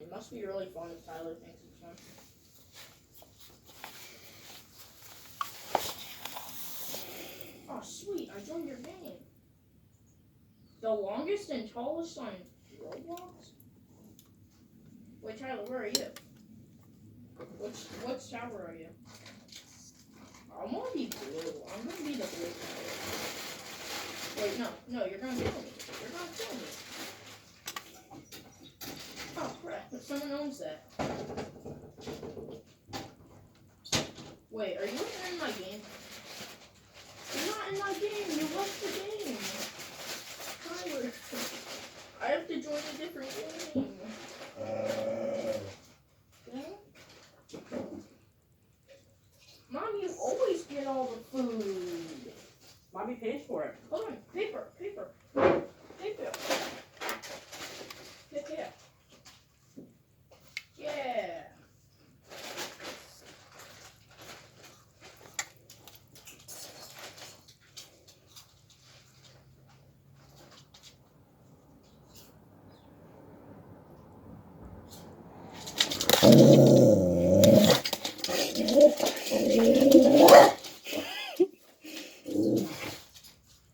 It must be really fun if Tyler thinks it's fun. Oh, sweet. I joined your game. The longest and tallest on Roblox? Wait, Tyler, where are you? What tower are you? I'm gonna be blue. I'm gonna be the blue tower. Wait, no, you're gonna kill me. You're gonna kill me. Oh, crap. Someone owns that. Wait, are you even in my game? You're not in my game. You left the game. Tyler. I have to join a different game. Yeah? Mom, you always get all the food. Mommy pays for it. Hold on. Paper. Yeah. Yeah.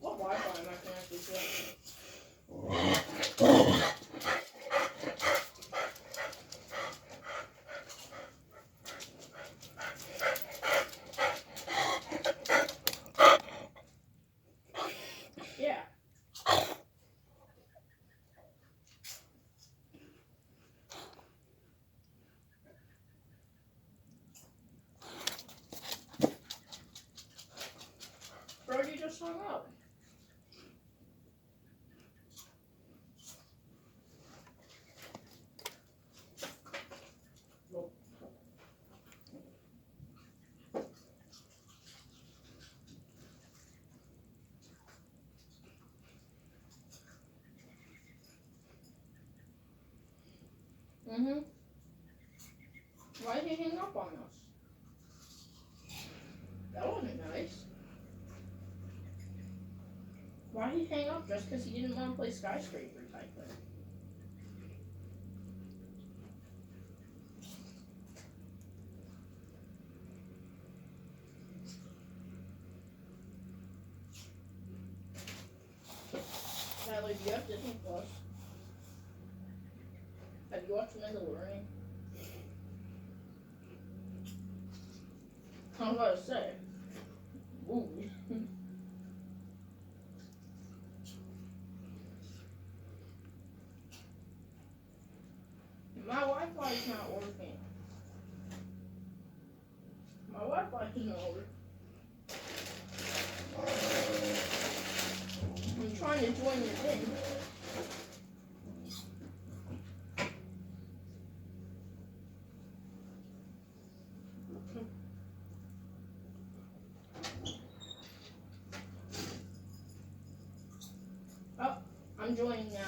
What Wi-Fi am I connected to? Yeah. Bro, you just hung up. Mm-hmm. Why did he hang up on us? That wasn't nice. Why did he hang up just because he didn't want to play Skyscraper Tycoon? Tyler, do you have Disney Plus? Have you watched Mandalorian? I was about to say. Ooh. My Wi-Fi is not working. My Wi-Fi is not working. I'm trying to join your thing. Oh, I'm joining now.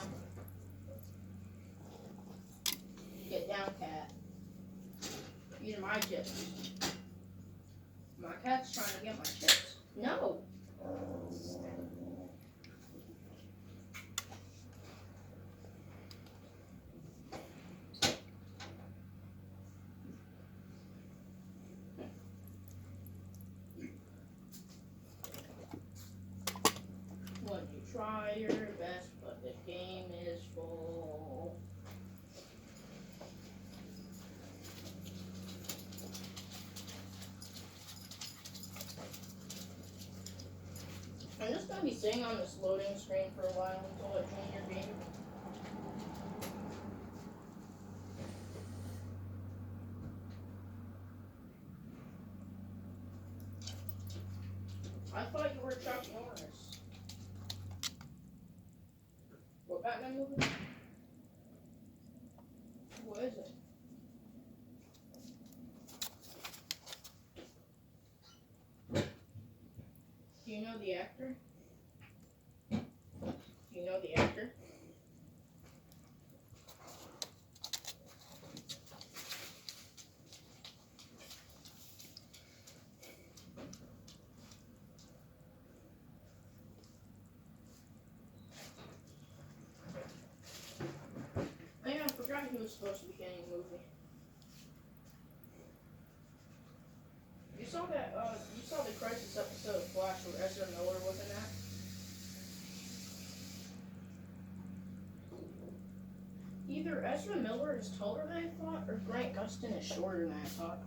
Get down, cat. These are my chips. My cat's trying to get my chips. No. When you try your best, but the game is full. I'm just gonna be sitting on this loading screen for a while until I join your game. I thought you were Chuck Norris. What Batman movie? What is it? Do you know the actor? Do you know the actor? Oh yeah, I forgot he was was supposed to be getting a movie. You saw that? You saw the Crisis episode of Flash where Ezra Miller was in that? Either Ezra Miller is taller than I thought, or Grant Gustin is shorter than I thought.